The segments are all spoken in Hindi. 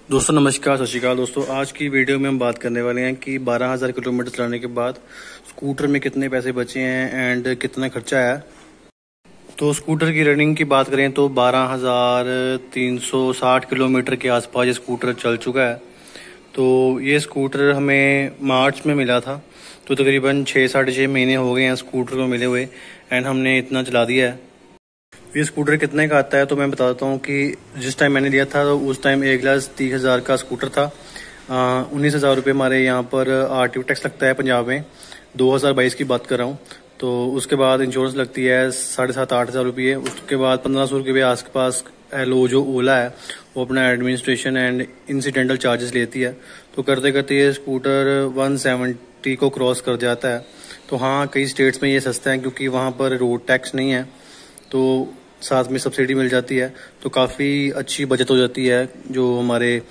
दोस्तों नमस्कार, सत श्रीकाल। दोस्तों आज की वीडियो में हम बात करने वाले हैं कि 12,000 किलोमीटर चलाने के बाद स्कूटर में कितने पैसे बचे हैं एंड कितना खर्चा आया। तो स्कूटर की रनिंग की बात करें तो 12,360 किलोमीटर के आसपास ये स्कूटर चल चुका है। तो ये स्कूटर हमें मार्च में मिला था, तो तकरीबन 6-6.5 महीने हो गए हैं स्कूटर को मिले हुए एंड हमने इतना चला दिया है। ये स्कूटर कितने का आता है तो मैं बता देता हूँ कि जिस टाइम मैंने लिया था तो उस टाइम 1,30,000 का स्कूटर था। 19,000 रुपये हमारे यहाँ पर RTO टैक्स लगता है पंजाब में। 2022 की बात कर रहा हूँ। तो उसके बाद इंश्योरेंस लगती है 7,500-8,000 रुपये। उसके बाद 1,500 रुपये आस पास एलो जो ओला है वो अपना एडमिनिस्ट्रेशन एंड इंसिडेंटल चार्जेस लेती है। तो करते करते ये स्कूटर 170 को क्रॉस कर जाता है। तो हाँ, कई स्टेट्स में ये सस्ता है क्योंकि वहाँ पर रोड टैक्स नहीं है, तो साथ में सब्सिडी मिल जाती है। तो काफ़ी अच्छी बचत हो जाती है जो हमारे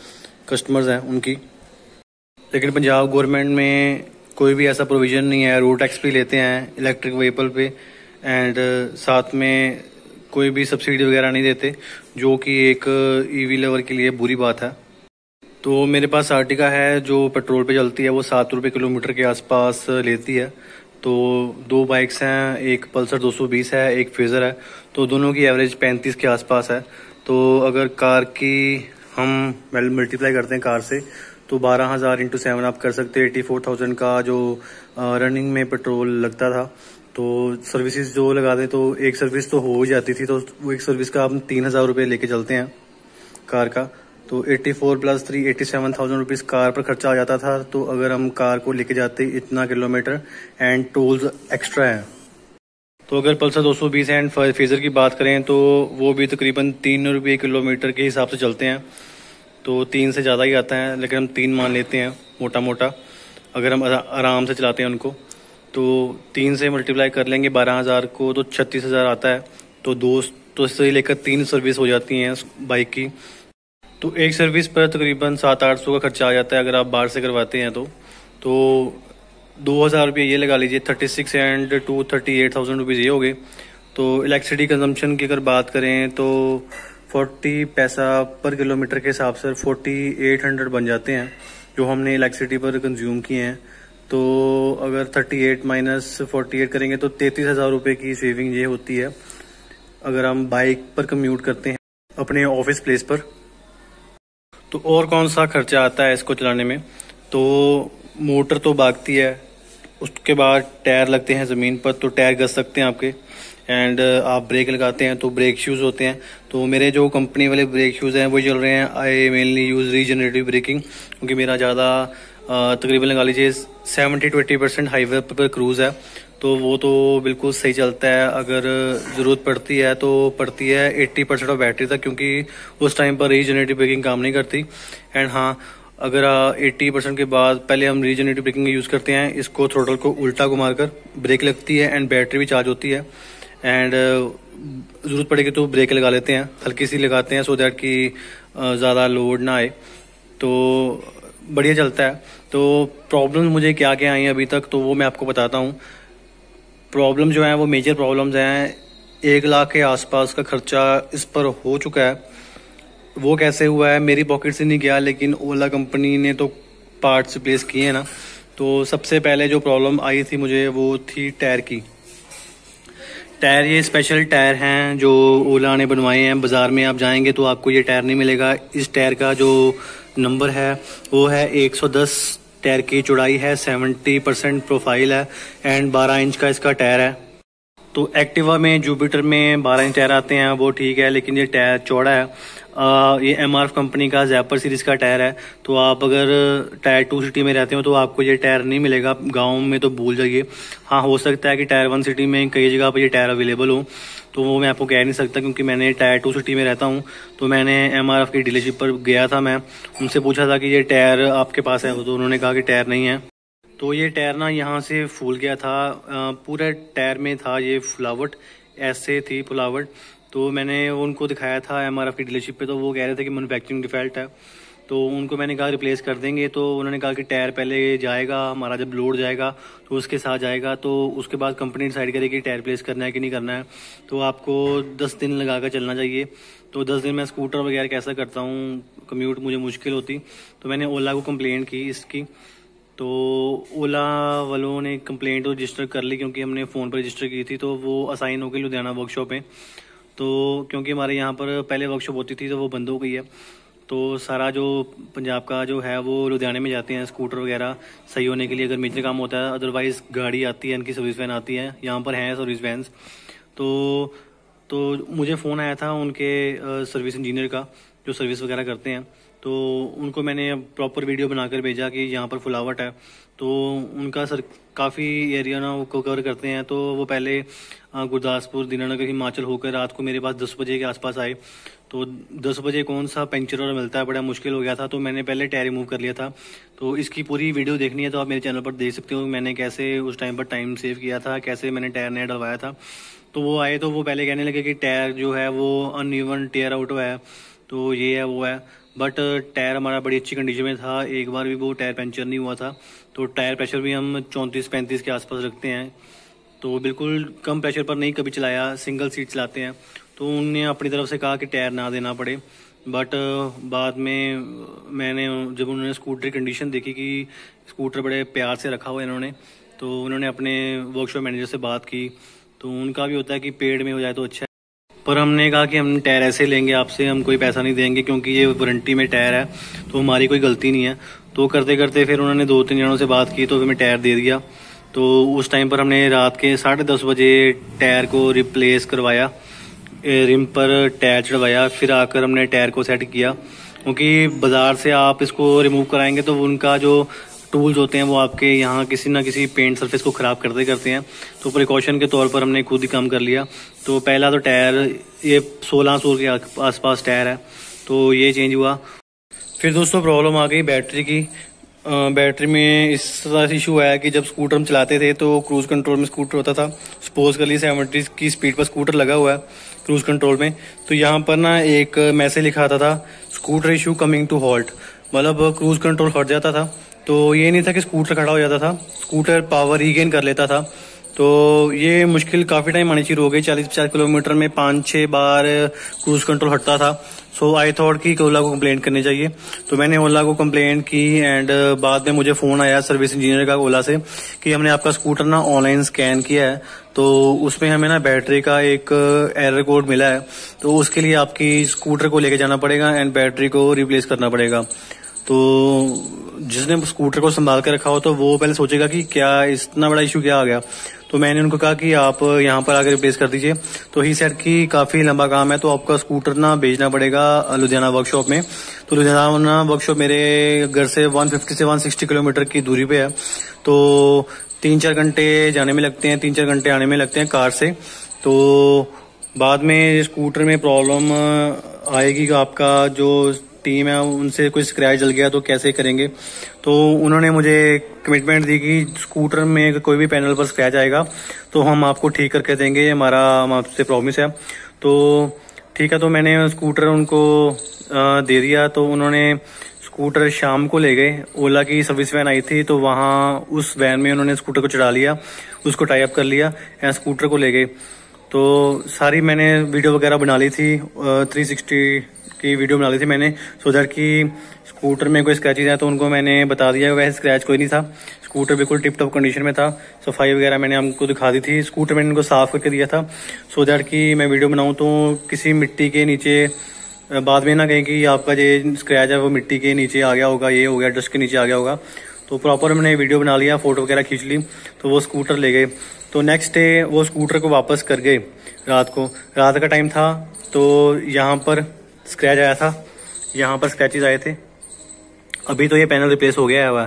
कस्टमर्स हैं उनकी। लेकिन पंजाब गवर्नमेंट में कोई भी ऐसा प्रोविज़न नहीं है। रोड टैक्स भी लेते हैं इलेक्ट्रिक व्हीकल पे एंड साथ में कोई भी सब्सिडी वगैरह नहीं देते, जो कि एक EV लवर के लिए बुरी बात है। तो मेरे पास आर्टिका है जो पेट्रोल पे चलती है, वो 7 रुपये किलोमीटर के आसपास लेती है। तो 2 बाइक्स हैं, एक पल्सर 220 है, एक फेज़र है। तो दोनों की एवरेज 35 के आसपास है। तो अगर कार की हम मल्टीप्लाई करते हैं कार से तो 12,000 × 7 आप कर सकते हैं। 84,000 का जो रनिंग में पेट्रोल लगता था। तो सर्विसेज जो लगा दें तो एक सर्विस तो हो ही जाती थी, तो वो एक सर्विस का हम 3,000 रुपये लेके चलते हैं कार का। तो 84 + 3 87,000 रुपीज़ कार पर खर्चा आ जाता था। तो अगर हम कार को लेके जाते इतना किलोमीटर एंड टोल्स एक्स्ट्रा है। तो अगर पल्सर 220 एंड फेज़र की बात करें तो वो भी तकरीबन 3 रुपये किलोमीटर के हिसाब से चलते हैं। तो 3 से ज़्यादा ही आता है, लेकिन हम 3 मान लेते हैं मोटा मोटा, अगर हम आराम से चलाते हैं उनको। तो 3 से मल्टीप्लाई कर लेंगे 12,000 को तो 36,000 आता है। तो 2 से लेकर 3 सर्विस हो जाती हैं बाइक की। तो एक सर्विस पर तकरीबन 700-800 का खर्चा आ जाता है अगर आप बाहर से करवाते हैं तो 2,000 रुपये ये लगा लीजिए। 36 एंड 2 38,000 रुपीज़ ये हो गए। तो इलेक्ट्रिसिटी कंजम्पशन की अगर बात करें तो 40 पैसा पर किलोमीटर के हिसाब से 4,800 बन जाते हैं जो हमने इलेक्ट्रिसिटी पर कंज्यूम किए हैं। तो अगर 38 - 48 करेंगे तो 33,000 रुपये की सेविंग ये होती है अगर हम बाइक पर कम्यूट करते हैं अपने ऑफिस प्लेस पर। तो और कौन सा खर्चा आता है इसको चलाने में, तो मोटर तो भागती है, उसके बाद टायर लगते हैं ज़मीन पर, तो टायर घस सकते हैं आपके। एंड आप ब्रेक लगाते हैं तो ब्रेक शूज़ होते हैं। तो मेरे जो कंपनी वाले ब्रेक शूज़ हैं वो चल रहे हैं। आई मेनली यूज़ रीजनरेटिव ब्रेकिंग, क्योंकि मेरा ज़्यादा तकरीबन लगा लीजिए 70-20% हाईवे पर क्रूज़ है। तो वो तो बिल्कुल सही चलता है। अगर ज़रूरत पड़ती है तो पड़ती है 80% ऑफ बैटरी तक, क्योंकि उस टाइम पर रीजनरेटिव ब्रेकिंग काम नहीं करती। एंड हाँ, अगर 80% के बाद पहले हम रीजनरेटिव ब्रेकिंग यूज़ करते हैं, इसको थ्रोटल को उल्टा घुमा कर ब्रेक लगती है एंड बैटरी भी चार्ज होती है। एंड ज़रूरत पड़ेगी तो ब्रेक लगा लेते हैं, हल्की सी लगाते हैं सो दैट कि ज़्यादा लोड ना आए। तो बढ़िया चलता है। तो प्रॉब्लम मुझे क्या क्या आई अभी तक तो वो मैं आपको बताता हूँ। प्रॉब्लम जो है वो मेजर प्रॉब्लम्स हैं। 1 लाख के आसपास का खर्चा इस पर हो चुका है। वो कैसे हुआ है, मेरी पॉकेट से नहीं गया, लेकिन ओला कंपनी ने तो पार्ट्स रिप्लेस किए हैं ना। तो सबसे पहले जो प्रॉब्लम आई थी मुझे वो थी टायर की। टायर ये स्पेशल टायर हैं जो ओला ने बनवाए हैं। बाज़ार में आप जाएंगे तो आपको ये टायर नहीं मिलेगा। इस टायर का जो नंबर है वो है 110। टायर की चौड़ाई है 70% प्रोफाइल है एंड 12 इंच का इसका टायर है। तो एक्टिवा में, जुपिटर में 12 इंच टायर आते हैं, वो ठीक है, लेकिन ये टायर चौड़ा है। ये MRF कंपनी का जैपर सीरीज का टायर है। तो आप अगर टायर 2 सिटी में रहते हो तो आपको ये टायर नहीं मिलेगा। गांव में तो भूल जाइए। हाँ, हो सकता है कि टायर 1 सिटी में कई जगह पर ये टायर अवेलेबल हो, तो वो मैं आपको कह नहीं सकता क्योंकि मैंने टायर 2 सिटी में रहता हूँ। तो मैंने MRF की डीलरशिप पर गया था, मैं उनसे पूछा था कि ये टायर आपके पास है, तो उन्होंने कहा कि टायर नहीं है। तो ये टायर ना यहाँ से फूल गया था। पूरे टायर में था ये फुलावट, ऐसे थी फुलावट। तो मैंने उनको दिखाया था MRF की डीलरशिप पे, तो वो कह रहे थे कि मैन्युफैक्चरिंग डिफॉल्ट है। तो उनको मैंने कहा रिप्लेस कर देंगे, तो उन्होंने कहा कि टायर पहले जाएगा हमारा, जब लोड जाएगा तो उसके साथ जाएगा, तो उसके बाद कंपनी डिसाइड करेगी टायर रिप्लेस करना है कि नहीं करना है। तो आपको 10 दिन लगा कर चलना चाहिए। तो 10 दिन में स्कूटर वगैरह कैसा करता हूँ, कम्यूट मुझे मुश्किल होती, तो मैंने ओला को कंप्लेंट की इसकी। तो ओला वालों ने कंप्लेंट रजिस्टर कर ली, क्योंकि हमने फ़ोन पर रजिस्टर की थी, तो वो असाइन हो गई लुधियाना वर्कशॉप में। तो क्योंकि हमारे यहाँ पर पहले वर्कशॉप होती थी तो वो बंद हो गई है, तो सारा जो पंजाब का जो है वो लुधियाने में जाते हैं स्कूटर वगैरह सही होने के लिए, अगर मेजर काम होता है। अदरवाइज़ गाड़ी आती है, इनकी सर्विस वैन आती है, यहाँ पर हैं सर्विस वैन्स। तो मुझे फ़ोन आया था उनके सर्विस इंजीनियर का, जो सर्विस वगैरह करते हैं। तो उनको मैंने प्रॉपर वीडियो बनाकर भेजा कि यहाँ पर फुलावट है। तो उनका सर काफ़ी एरिया ना वो कवर करते हैं। तो वो पहले गुरदासपुर, दीनानगर, हिमाचल होकर रात को मेरे पास 10 बजे के आसपास आए। तो 10 बजे कौन सा पंचर और मिलता है, बड़ा मुश्किल हो गया था। तो मैंने पहले टायर रिमूव कर लिया था। तो इसकी पूरी वीडियो देखनी है तो आप मेरे चैनल पर देख सकते हो, मैंने कैसे उस टाइम पर टाइम सेव किया था, कैसे मैंने टायर नया डलवाया था। तो वो आए तो वो पहले कहने लगे कि टायर जो है वो अनइवन टेयर आउट है, तो ये है वो है। बट टायर हमारा बड़ी अच्छी कंडीशन में था, एक बार भी वो टायर पंचर नहीं हुआ था। तो टायर प्रेशर भी हम 34-35 के आसपास रखते हैं, तो बिल्कुल कम प्रेशर पर नहीं कभी चलाया, सिंगल सीट चलाते हैं। तो उन्होंने अपनी तरफ से कहा कि टायर ना देना पड़े। बट बाद में मैंने जब उन्होंने स्कूटर की कंडीशन देखी कि स्कूटर बड़े प्यार से रखा हुआ इन्होंने, तो उन्होंने अपने वर्कशॉप मैनेजर से बात की। तो उनका भी होता है कि पेड में हो जाए तो अच्छा है, पर हमने कहा कि हम टायर ऐसे लेंगे आपसे, हम कोई पैसा नहीं देंगे, क्योंकि ये वारंटी में टायर है, तो हमारी कोई गलती नहीं है। तो करते करते फिर उन्होंने 2-3 जनों से बात की, तो फिर मैं टायर दे दिया। तो उस टाइम पर हमने रात के 10:30 बजे टायर को रिप्लेस करवाया, रिम पर टायर चढ़वाया, फिर आकर हमने टायर को सेट किया। क्योंकि बाज़ार से आप इसको रिमूव कराएंगे तो उनका जो टूल्स होते हैं वो आपके यहाँ किसी ना किसी पेंट सरफेस को ख़राब करते हैं। तो प्रिकॉशन के तौर पर हमने खुद ही काम कर लिया। तो पहला तो टायर ये 1600 के आसपास टायर है, तो ये चेंज हुआ। फिर दोस्तों प्रॉब्लम आ गई बैटरी की। बैटरी में इस तरह से इशू आया कि जब स्कूटर हम चलाते थे तो क्रूज़ कंट्रोल में स्कूटर होता था, सपोज कर ली 70 की स्पीड पर स्कूटर लगा हुआ है क्रूज़ कंट्रोल में, तो यहाँ पर ना एक मैसेज लिखा आता था scooter issue coming to halt, मतलब क्रूज़ कंट्रोल हट जाता था। तो ये नहीं था कि स्कूटर खड़ा हो जाता था, स्कूटर पावर रीगेन कर लेता था। तो ये मुश्किल काफ़ी टाइम आनी शुरू हो गई, 40-50 किलोमीटर में 5-6 बार क्रूज़ कंट्रोल हटता था। सो आई थॉट कि ओला को कंप्लेंट करनी चाहिए। तो मैंने ओला को कंप्लेंट की एंड बाद में मुझे फ़ोन आया सर्विस इंजीनियर का ओला से कि हमने आपका स्कूटर ना ऑनलाइन स्कैन किया है, तो उसमें हमें ना बैटरी का एक एरर कोड मिला है, तो उसके लिए आपकी स्कूटर को लेके जाना पड़ेगा एंड बैटरी को रिप्लेस करना पड़ेगा। तो जिसने स्कूटर को संभाल कर रखा हो तो वो पहले सोचेगा कि क्या इतना बड़ा इशू क्या आ गया। तो मैंने उनको कहा कि आप यहाँ पर आकर रिप्लेस कर दीजिए। तो ही सेड कि काफ़ी लंबा काम है, तो आपका स्कूटर ना भेजना पड़ेगा लुधियाना वर्कशॉप में। तो लुधियाना वर्कशॉप मेरे घर से 150 से 160 किलोमीटर की दूरी पे है, तो 3-4 घंटे जाने में लगते हैं, 3-4 घंटे आने में लगते हैं कार से। तो बाद में स्कूटर में प्रॉब्लम आएगी कि आपका जो टीम है उनसे कोई स्क्रैच जल गया तो कैसे करेंगे। तो उन्होंने मुझे कमिटमेंट दी कि स्कूटर में कोई भी पैनल पर स्क्रैच आएगा तो हम आपको ठीक करके देंगे, हमारा आपसे प्रॉमिस है। तो ठीक है, तो मैंने स्कूटर उनको दे दिया। तो उन्होंने स्कूटर शाम को ले गए, ओला की सर्विस वैन आई थी, तो वहाँ उस वैन में उन्होंने स्कूटर को चढ़ा लिया, उसको टाई अप कर लिया एंड स्कूटर को ले गए। तो सारी मैंने वीडियो वगैरह बना ली थी, 360 की वीडियो बना ली थी मैंने, सो दैट कि स्कूटर में कोई स्क्रैचेज है तो उनको मैंने बता दिया। वैसे स्क्रैच कोई नहीं था, स्कूटर बिल्कुल टिप टॉप कंडीशन में था, सफाई वगैरह मैंने हमको दिखा दी थी, स्कूटर मैंने उनको साफ करके दिया था, सो दैट कि मैं वीडियो बनाऊँ तो किसी मिट्टी के नीचे बाद में ना कहें कि आपका जो स्क्रैच है वो मिट्टी के नीचे आ गया होगा, ये हो गया, डस्ट के नीचे आ गया होगा। तो प्रॉपर मैंने वीडियो बना लिया, फोटो वगैरह खींच ली, तो वो स्कूटर ले गए। तो नेक्स्ट डे वो स्कूटर को वापस कर गए। रात का टाइम था, तो यहाँ पर स्क्रैच आया था, यहाँ पर स्क्रैचेज आए थे। अभी तो ये पैनल रिप्लेस हो गया है,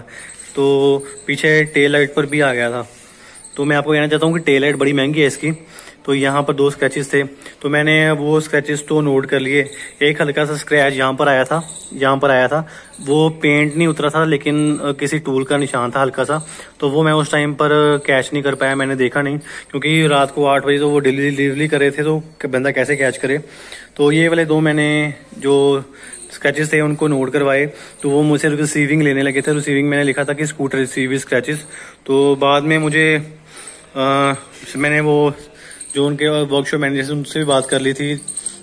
तो पीछे टेल लाइट पर भी आ गया था। तो मैं आपको कहना चाहता हूँ कि टेल लाइट बड़ी महंगी है इसकी। तो यहाँ पर 2 स्क्रैचेस थे, तो मैंने वो स्क्रैचेस तो नोट कर लिए। एक हल्का सा स्क्रैच यहाँ पर आया था, वो पेंट नहीं उतरा था लेकिन किसी टूल का निशान था हल्का सा, तो वो मैं उस टाइम पर कैच नहीं कर पाया, मैंने देखा नहीं, क्योंकि रात को 8 बजे तो वो डिलीवरी कर रहे थे, तो बंदा कैसे कैच करे। तो ये वाले 2 मैंने जो स्क्रैचेस थे उनको नोट करवाए, तो वो मुझसे रिसीविंग लेने लगे थे। रिसीविंग मैंने लिखा था कि स्कूटर रिसीव स्क्रैचेस। तो बाद में मुझे मैंने वो जो उनके वर्कशॉप मैनेजर उनसे भी बात कर ली थी,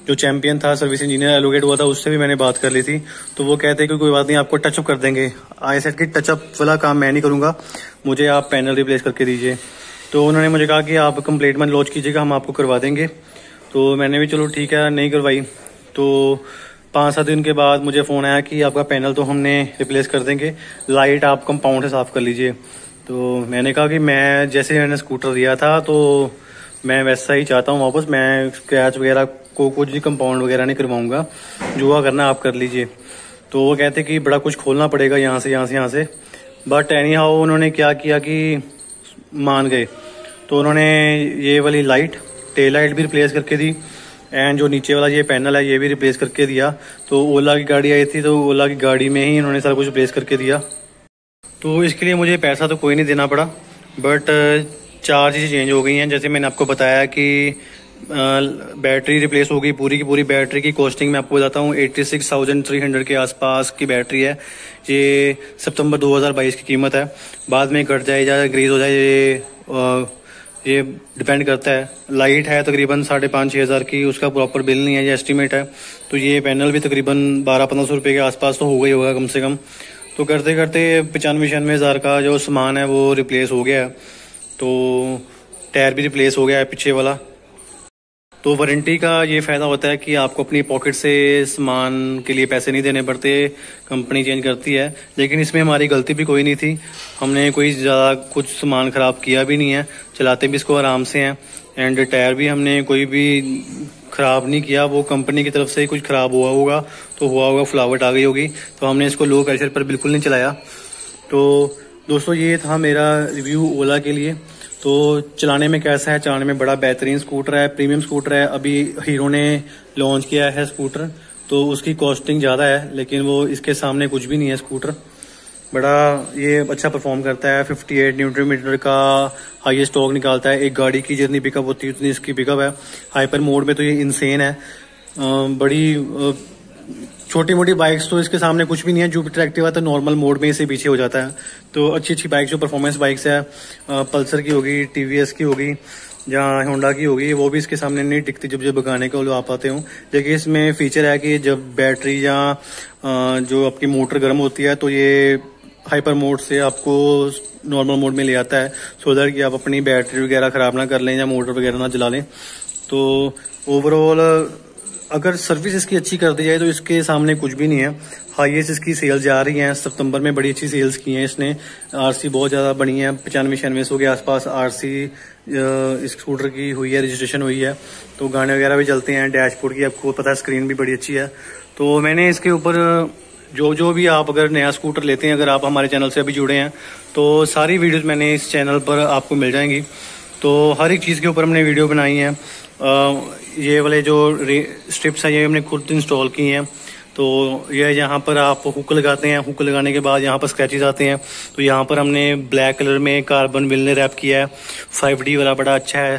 जो चैंपियन था सर्विस इंजीनियर एलोकेट हुआ था उससे भी मैंने बात कर ली थी। तो वो कहते हैं कि कोई बात नहीं, आपको टचअप कर देंगे। आई सेड कि टचअप वाला काम मैं नहीं करूंगा, मुझे आप पैनल रिप्लेस करके दीजिए। तो उन्होंने मुझे कहा कि आप कंप्लेंट मत लॉन्च कीजिएगा, हम आपको करवा देंगे। तो मैंने भी चलो ठीक है, नहीं करवाई। तो 5-7 दिन के बाद मुझे फ़ोन आया कि आपका पैनल तो हमने रिप्लेस कर देंगे, लाइट आप कंपाउंड से साफ़ कर लीजिए। तो मैंने कहा कि मैं जैसे मैंने स्कूटर दिया था तो मैं वैसा ही चाहता हूँ वापस, मैं स्क्रैच वगैरह को कुछ भी कंपाउंड वगैरह नहीं करवाऊंगा, जो करना आप कर लीजिए। तो वो कहते कि बड़ा कुछ खोलना पड़ेगा यहाँ से। बट एनी हाउ उन्होंने क्या किया कि मान गए। तो उन्होंने ये वाली लाइट, टेल लाइट भी रिप्लेस करके दी, एंड जो नीचे वाला ये पैनल है ये भी रिप्लेस करके दिया। तो ओला की गाड़ी आई थी, तो ओला की गाड़ी में ही इन्होंने सारा कुछ रिप्लेस करके दिया। तो इसके लिए मुझे पैसा तो कोई नहीं देना पड़ा, बट 4 चीज़ें चेंज हो गई हैं। जैसे मैंने आपको बताया कि बैटरी रिप्लेस हो गई, पूरी की पूरी बैटरी की कॉस्टिंग मैं आपको बताता हूँ 86,300 के आसपास की बैटरी है। ये सितंबर 2022 की कीमत है। बाद में घट जाए या इंक्रीज हो जाए ये डिपेंड करता है। लाइट है तकरीबन 5,500-6 हज़ार की, उसका प्रॉपर बिल नहीं है, ये एस्टीमेट है। तो ये पैनल भी तकरीबन 1200-1500 रुपये के आसपास तो हो गई होगा कम से कम। तो करते करते 95-96 हज़ार का जो सामान है वो रिप्लेस हो गया है। तो टायर भी रिप्लेस हो गया है पीछे वाला। तो वारंटी का ये फ़ायदा होता है कि आपको अपनी पॉकेट से सामान के लिए पैसे नहीं देने पड़ते, कंपनी चेंज करती है। लेकिन इसमें हमारी गलती भी कोई नहीं थी, हमने कोई ज़्यादा कुछ सामान ख़राब किया भी नहीं है, चलाते भी इसको आराम से हैं। एंड टायर भी हमने कोई भी ख़राब नहीं किया, वो कंपनी की तरफ से कुछ ख़राब हुआ होगा तो हुआ होगा, फ्लावट आ गई होगी। तो हमने इसको लो प्रेशर पर बिल्कुल नहीं चलाया। तो दोस्तों ये था मेरा रिव्यू ओला के लिए। तो चलाने में कैसा है, चलाने में बड़ा बेहतरीन स्कूटर है, प्रीमियम स्कूटर है। अभी हीरो ने लॉन्च किया है स्कूटर, तो उसकी कॉस्टिंग ज़्यादा है, लेकिन वो इसके सामने कुछ भी नहीं है। स्कूटर बड़ा ये अच्छा परफॉर्म करता है, 58 न्यूटन मीटर का हाईएस्ट टॉर्क निकालता है। एक गाड़ी की जितनी पिकअप होती है उतनी इसकी पिकअप है। हाइपर मोड में तो ये इंसेन है। बड़ी छोटी मोटी बाइक्स तो इसके सामने कुछ भी नहीं है। जुपिटर एक्टिवा तो नॉर्मल मोड में इसे पीछे हो जाता है। तो अच्छी अच्छी बाइक जो परफॉर्मेंस बाइक्स है, पल्सर की होगी, टीवीएस की होगी, जहाँ होंडा की होगी, वो भी इसके सामने नहीं टिकती जब भगाने को आप आते हो। लेकिन इसमें फीचर है कि जब बैटरी या जो आपकी मोटर गर्म होती है तो ये हाइपर मोड से आपको नॉर्मल मोड में ले आता है, सो दैट कि आप अपनी बैटरी वगैरह खराब ना कर लें या मोटर वगैरह ना जला लें। तो ओवरऑल अगर सर्विस इसकी अच्छी कर दी जाए तो इसके सामने कुछ भी नहीं है। हाईएस्ट इसकी सेल्स जा रही हैं, सितंबर में बड़ी अच्छी सेल्स की हैं इसने। आरसी बहुत ज़्यादा बनी है, 95-96 के आसपास आरसी इस स्कूटर की हुई है, रजिस्ट्रेशन हुई है। तो गाने वगैरह भी चलते हैं, डैशबोर्ड की आपको पता है स्क्रीन भी बड़ी अच्छी है। तो मैंने इसके ऊपर जो भी आप अगर नया स्कूटर लेते हैं, अगर आप हमारे चैनल से अभी जुड़े हैं तो सारी वीडियोज़ मैंने इस चैनल पर आपको मिल जाएंगी। तो हर एक चीज़ के ऊपर हमने वीडियो बनाई है। ये वाले जो स्ट्रिप्स हैं ये हमने खुद इंस्टॉल की हैं। तो ये यहाँ पर आप हुक लगाते हैं, हुक लगाने के बाद यहाँ पर स्क्रैचेस आते हैं। तो यहाँ पर हमने ब्लैक कलर में कार्बन विल ने रैप किया है, 5D वाला बड़ा अच्छा है।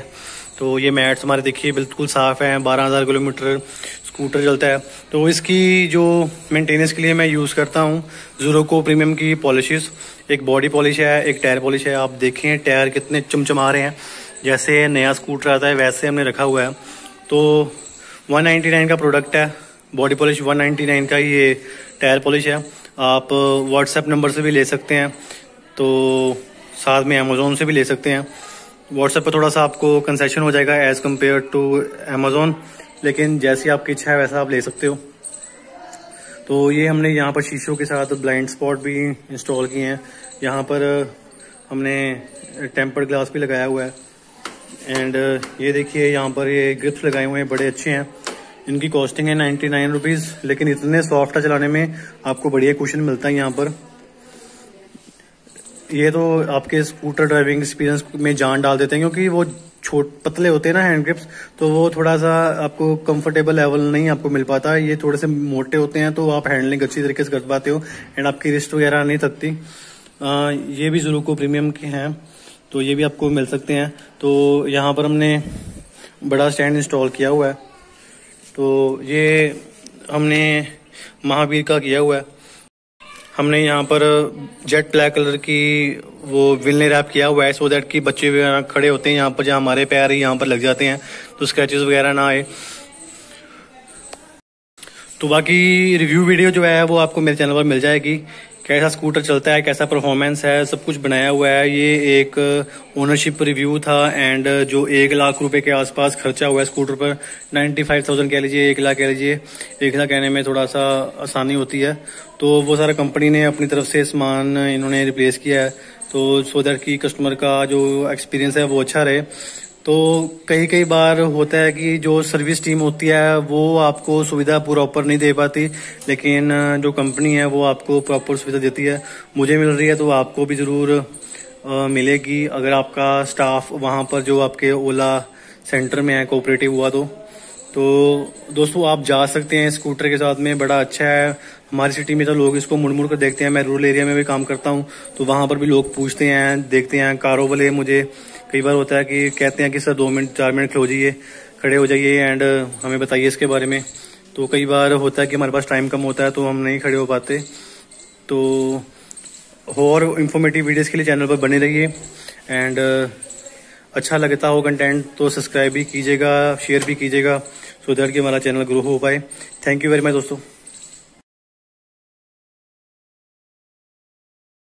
तो ये मैट्स हमारे देखिए बिल्कुल साफ़ हैं, 12,000 किलोमीटर स्कूटर चलता है। तो इसकी जो मेंटेनेंस के लिए मैं यूज़ करता हूँ ज़ीरोको प्रीमियम की पॉलिशेस। एक बॉडी पॉलिश है, एक टायर पॉलिश है। आप देखें टायर कितने चमचमा रहे हैं, जैसे नया स्कूटर आता है वैसे हमने रखा हुआ है। तो 199 का प्रोडक्ट है, बॉडी पॉलिश 199 का ये टायर पॉलिश है। आप व्हाट्सएप नंबर से भी ले सकते हैं, तो साथ में अमेज़ोन से भी ले सकते हैं। व्हाट्सएप पर थोड़ा सा आपको कंसेशन हो जाएगा एज़ कम्पेयर टू अमेज़ोन, लेकिन जैसी आपकी इच्छा है वैसा आप ले सकते हो। तो ये हमने यहाँ पर शीशों के साथ ब्लाइंड स्पॉट भी इंस्टॉल किए हैं। यहाँ पर हमने टेम्पर्ड ग्लास भी लगाया हुआ है। एंड ये देखिए यहाँ पर ये ग्रिप्स लगाए हुए हैं, बड़े अच्छे हैं। इनकी कॉस्टिंग है 99 रुपीज़, लेकिन इतने सॉफ्ट है चलाने में, आपको बढ़िया कुशन मिलता है यहाँ पर। ये तो आपके स्कूटर ड्राइविंग एक्सपीरियंस में जान डाल देते हैं, क्योंकि वो पतले होते हैं ना हैंड ग्रिप्स, तो वो थोड़ा सा आपको कंफर्टेबल लेवल नहीं आपको मिल पाता। ये थोड़े से मोटे होते हैं तो आप हैंडलिंग अच्छी तरीके से कर पाते हो, एंड आपकी रिस्ट वगैरह नहीं थकती। ये भी ज़ीरोको प्रीमियम के हैं, तो ये भी आपको मिल सकते हैं। तो यहाँ पर हमने बड़ा स्टैंड इंस्टॉल किया हुआ है। तो ये हमने महावीर का किया हुआ है। हमने यहाँ पर जेट ब्लैक कलर की वो विलने रैप किया हुआ है, सो दैट कि बच्चे वगैरह खड़े होते हैं यहाँ पर, जहाँ हमारे पैर ही यहाँ पर लग जाते हैं तो स्क्रैचेस वगैरह ना आए। तो बाकी रिव्यू वीडियो जो है वो आपको मेरे चैनल पर मिल जाएगी। कैसा स्कूटर चलता है, कैसा परफॉर्मेंस है, सब कुछ बनाया हुआ है। ये एक ओनरशिप रिव्यू था एंड जो 1 लाख रुपए के आसपास खर्चा हुआ है स्कूटर पर, 95,000 कह लीजिए, 1 लाख कह लीजिए। 1 लाख कहने में थोड़ा सा आसानी होती है, तो वो सारा कंपनी ने अपनी तरफ से सामान इन्होंने रिप्लेस किया है, तो सो दैट कि कस्टमर का जो एक्सपीरियंस है वो अच्छा रहे। तो कई बार होता है कि जो सर्विस टीम होती है वो आपको सुविधा प्रॉपर नहीं दे पाती, लेकिन जो कंपनी है वो आपको प्रॉपर सुविधा देती है। मुझे मिल रही है तो आपको भी ज़रूर मिलेगी, अगर आपका स्टाफ वहाँ पर जो आपके ओला सेंटर में है कोऑपरेटिव हुआ तो दोस्तों आप जा सकते हैं स्कूटर के साथ में, बड़ा अच्छा है। हमारी सिटी में तो लोग इसको मुड़ मुड़ कर देखते हैं। मैं रूरल एरिया में भी काम करता हूँ, तो वहाँ पर भी लोग पूछते हैं, देखते हैं। कारों वाले मुझे कई बार होता है कि कहते हैं कि सर 2 मिनट 4 मिनट खड़े हो जाइए एंड हमें बताइए इसके बारे में। तो कई बार होता है कि हमारे पास टाइम कम होता है तो हम नहीं खड़े हो पाते। तो और इंफॉर्मेटिव वीडियोस के लिए चैनल पर बने रहिए एंड अच्छा लगता हो कंटेंट तो सब्सक्राइब भी कीजिएगा, शेयर भी कीजिएगा, सो दैट कि हमारा चैनल ग्रो हो पाए। थैंक यू वेरी मच दोस्तों।